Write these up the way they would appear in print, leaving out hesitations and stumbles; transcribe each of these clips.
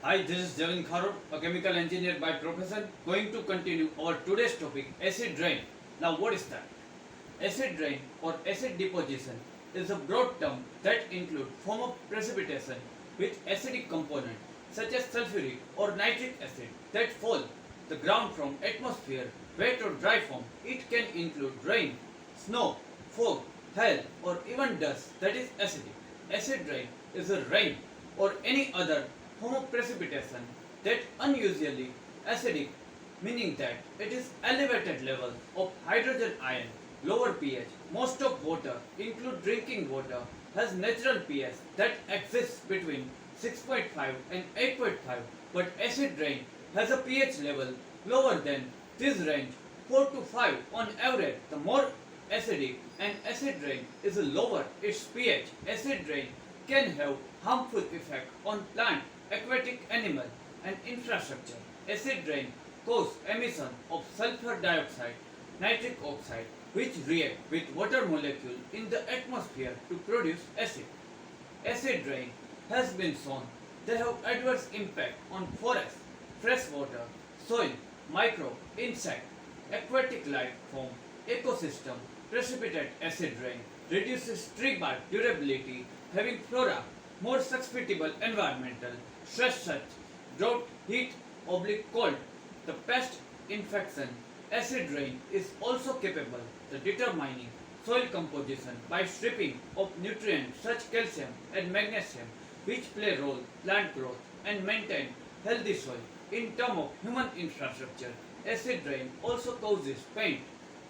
Hi, this is Javin Kharur, a chemical engineer by profession, going to continue our today's topic, acid rain. Now, what is that? Acid rain or acid deposition is a broad term that includes form of precipitation with acidic component such as sulfuric or nitric acid that fall the ground from atmosphere, wet or dry form. It can include rain, snow, fog, hail or even dust that is acidic. Acid rain is a rain or any other form of precipitation that unusually acidic, meaning that it is elevated level of hydrogen ion, lower pH. Most of water, include drinking water, has natural pH that exists between 6.5 and 8.5, but acid rain has a pH level lower than this range, 4 to 5 on average. The more acidic an acid rain is lower its pH, acid rain can have harmful effect on plant, aquatic animal and infrastructure. Acid rain cause emission of sulfur dioxide, nitric oxide which react with water molecule in the atmosphere to produce acid. Acid rain has been shown they have adverse impact on forest, fresh water, soil, micro, insect, aquatic life form, ecosystem. Precipitate acid rain reduces tree bark durability, having flora more susceptible environmental stress such drought, heat, cold. The pest infection. Acid rain is also capable of determining soil composition by stripping of nutrients such calcium and magnesium which play role plant growth and maintain healthy soil. In terms of human infrastructure, acid rain also causes paint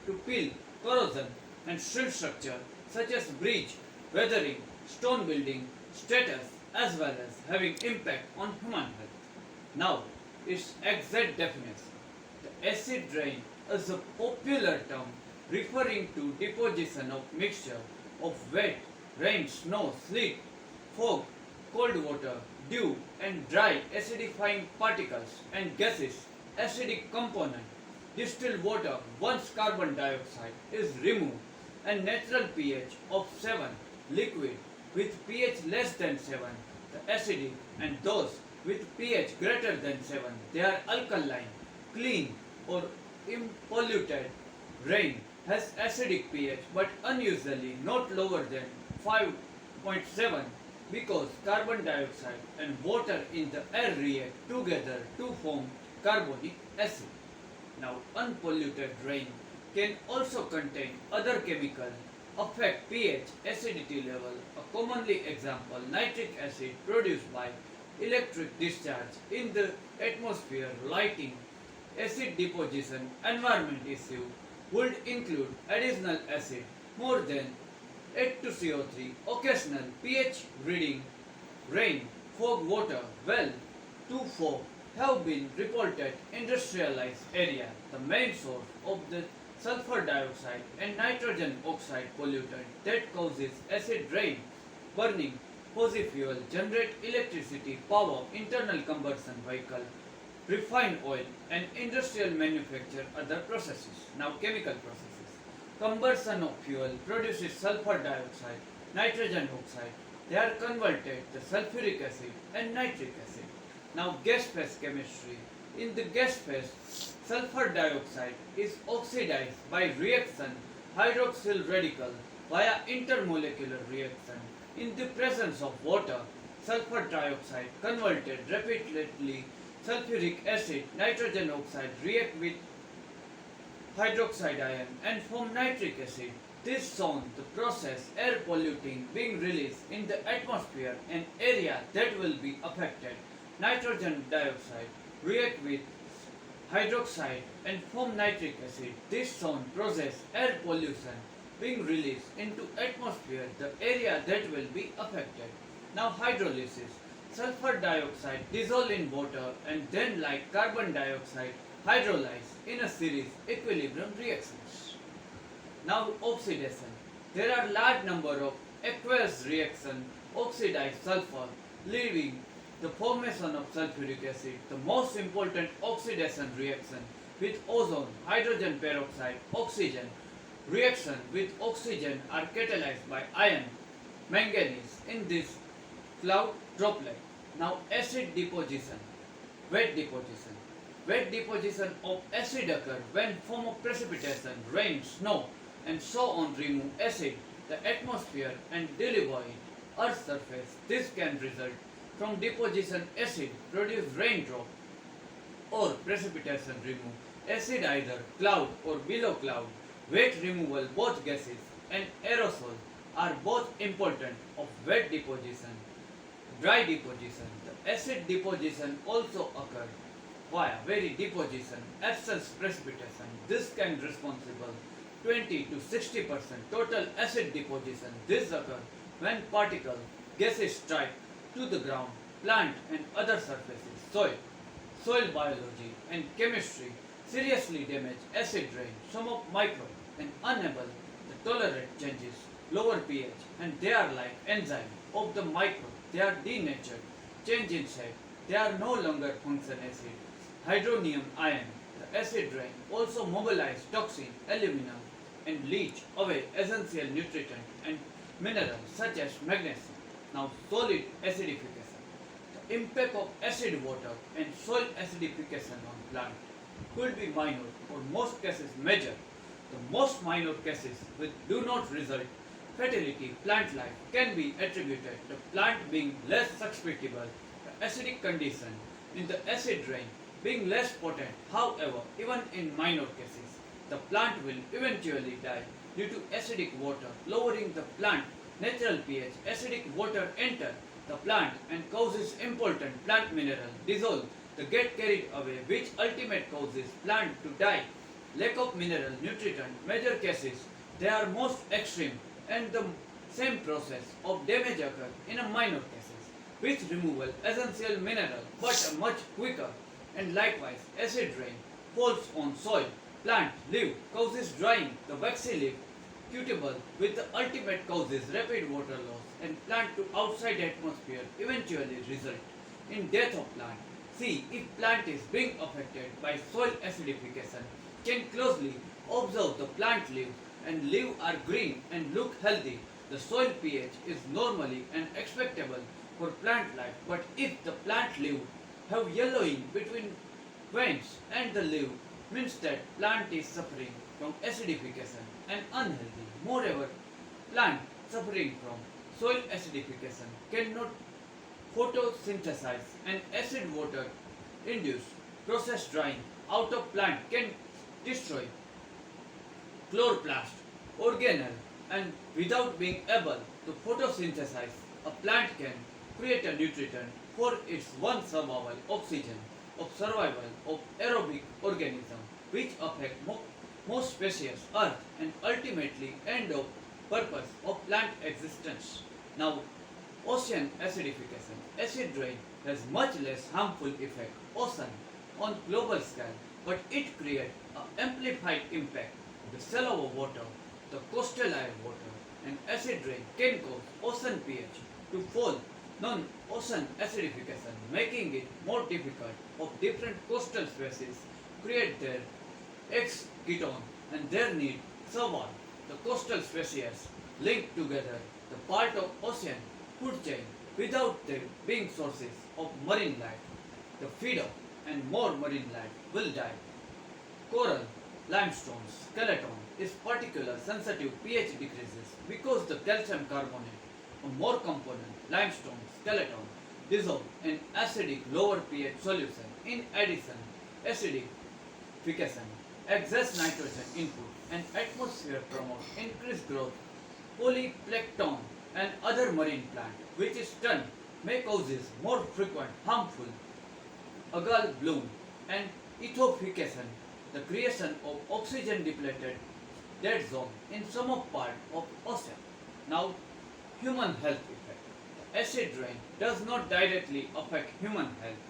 to peel, corrosion and steel structure such as bridge, weathering, stone building, status as well as having impact on human health. Now, its exact definition. The acid rain is a popular term referring to deposition of mixture of wet, rain, snow, sleet, fog, cold water, dew and dry acidifying particles and gases, acidic component. Distilled water once carbon dioxide is removed and natural pH of 7, liquid with pH less than 7, the acidic, and those with pH greater than 7, they are alkaline, clean or unpolluted. Rain has acidic pH but unusually not lower than 5.7 because carbon dioxide and water in the air react together to form carbonic acid. Now, unpolluted rain can also contain other chemicals affect pH acidity level. A commonly example nitric acid produced by electric discharge in the atmosphere, lighting, acid deposition, environment issue would include additional acid more than 8 to CO3, occasional pH reading, rain, fog, water, well, 2, 4 have been reported industrialized area. The main source of the sulfur dioxide and nitrogen oxide pollutant that causes acid rain, burning fossil fuel, generate electricity, power, internal combustion vehicle, refined oil and industrial manufacture other processes. Now chemical processes. Combustion of fuel produces sulfur dioxide, nitrogen oxide. They are converted to sulfuric acid and nitric acid. Now gas phase chemistry. In the gas phase, sulfur dioxide is oxidized by reaction hydroxyl radical via intermolecular reaction. In the presence of water, sulfur dioxide converted rapidly sulfuric acid, nitrogen oxide react with hydroxide ion and form nitric acid. This shown the process air polluting being released in the atmosphere and area that will be affected. Nitrogen dioxide react with hydroxide and form nitric acid. This shown process air pollution being released into atmosphere, the area that will be affected. Now hydrolysis. Sulfur dioxide dissolve in water and then like carbon dioxide hydrolyze in a series equilibrium reactions. Now oxidation. There are large number of aqueous reaction oxidize sulfur leaving the formation of sulfuric acid. The most important oxidation reaction with ozone, hydrogen peroxide, oxygen. Reaction with oxygen are catalyzed by iron, manganese in this cloud droplet. Now acid deposition, wet deposition. Wet deposition of acid occur when form of precipitation, rain, snow and so on remove acid, the atmosphere and deliver it Earth's surface. This can result from deposition acid produce raindrop or precipitation remove acid either cloud or below cloud. Wet removal both gases and aerosol are both important of wet deposition. Dry deposition. The acid deposition also occurs via very deposition, absence precipitation. This can responsible 20 to 60% total acid deposition. This occurs when particle gases strike to the ground, plant and other surfaces, soil biology and chemistry seriously damage acid rain. Some of micro and unable to tolerate changes, lower pH, and they are like enzyme of the micro. They are denatured, change in shape. They are no longer function acid. Hydronium ion, the acid rain also mobilize toxin, aluminum, and leach away essential nutrient and minerals such as magnesium. Now solid acidification. The impact of acid water and soil acidification on plant could be minor or most cases major. The most minor cases which do not result fatality plant life can be attributed to plant being less susceptible to acidic condition in the acid rain being less potent. However, even in minor cases, the plant will eventually die due to acidic water lowering the plant natural pH. Acidic water enter the plant and causes important plant mineral dissolve to get carried away, which ultimate causes plant to die. Lack of mineral nutrient major cases they are most extreme, and the same process of damage occurs in a minor cases, which removal essential mineral but much quicker. And likewise, acid rain falls on soil, plant, leaf, causes drying, the waxy leaf, cuticle, with the ultimate causes rapid water loss and plant to outside atmosphere eventually result in death of plant. See, if plant is being affected by soil acidification, can closely observe the plant leaves and leaves are green and look healthy. The soil pH is normally and expectable for plant life, but if the plant leaves have yellowing between veins and the leaf means that plant is suffering from acidification and unhealthy. Moreover, plant suffering from soil acidification cannot photosynthesize and acid water induced process drying out of plant can destroy chloroplast organelle, and without being able to photosynthesize a plant can create a nutrient for its one survival oxygen of survival of aerobic organism which affect most species earth and ultimately end of purpose of plant existence. Now ocean acidification. Acid rain has much less harmful effect ocean on global scale, but it creates an amplified impact of the shallow water, the coastal air water, and acid rain can cause ocean pH to fall. Non-ocean acidification, making it more difficult of different coastal species create their X ketone and their need survive. The coastal species link together the part of ocean food chain without there being sources of marine life. The feeder and more marine life will die. Coral, limestone, skeleton is particular sensitive pH decreases because the calcium carbonate or more component limestone, skeleton dissolve in acidic lower pH solution. In addition, acidification excess nitrogen input and atmosphere promote increased growth polyplankton and other marine plant, which is turn may causes more frequent harmful algal bloom and eutrophication, the creation of oxygen depleted dead zone in some of part of ocean. Now, human health effect. The acid rain does not directly affect human health.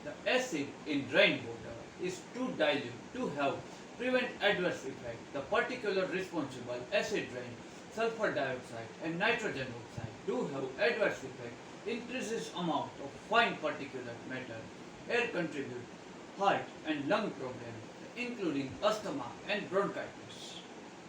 The acid in rainwater is too dilute to have prevent adverse effect. The particular responsible acid rain, sulfur dioxide and nitrogen oxide do have adverse effect. Increases amount of fine particulate matter. Air contribute heart and lung problem, including asthma and bronchitis.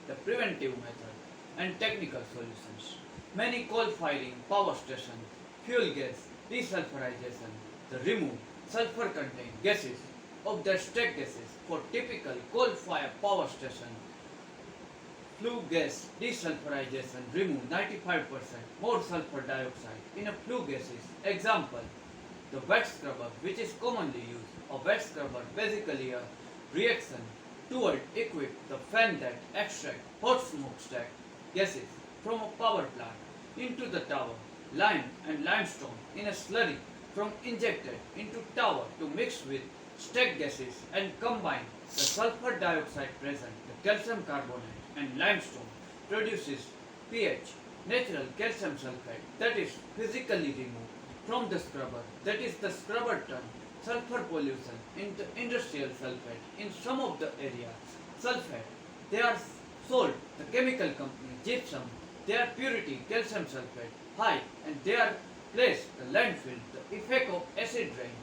The preventive method and technical solutions. Many coal-firing power stations, fuel gas desulfurization, the remove sulfur-containing gases of the stack gases for typical coal-fired power station. Flue gas desulfurization remove 95% more sulfur dioxide in a flue gases. Example, the wet scrubber, which is commonly used. A wet scrubber basically a reaction toward equip the fan that extract hot smokestack gases from a power plant into the tower. Lime and limestone in a slurry from injected into tower to mix with stack gases and combine the sulfur dioxide present, the calcium carbonate and limestone produces pH, natural calcium sulfate that is physically removed from the scrubber. That is the scrubber turn sulfur pollution into industrial sulfate in some of the area. Sulfate, they are sold the chemical company gypsum, their purity calcium sulfate high and they are placed the landfill. The effect of acid rain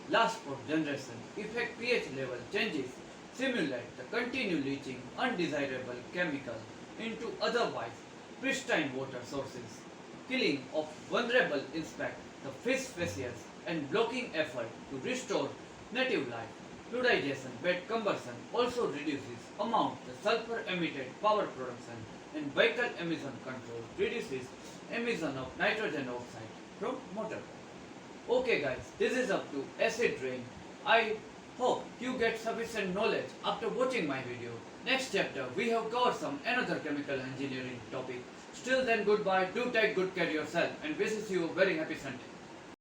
lasts for generation. Effect pH level changes simulate the continued leaching undesirable chemical into otherwise pristine water sources, killing of vulnerable insect, the fish species and blocking effort to restore native life. Fluoridation bed combustion also reduces amount the sulfur emitted power production and vehicle emission control reduces emission of nitrogen oxide from motor. Okay guys, this is up to acid rain. I hope you get sufficient knowledge after watching my video. Next chapter we have covered some another chemical engineering topic. Still then goodbye, do take good care of yourself and wishes you a very happy Sunday.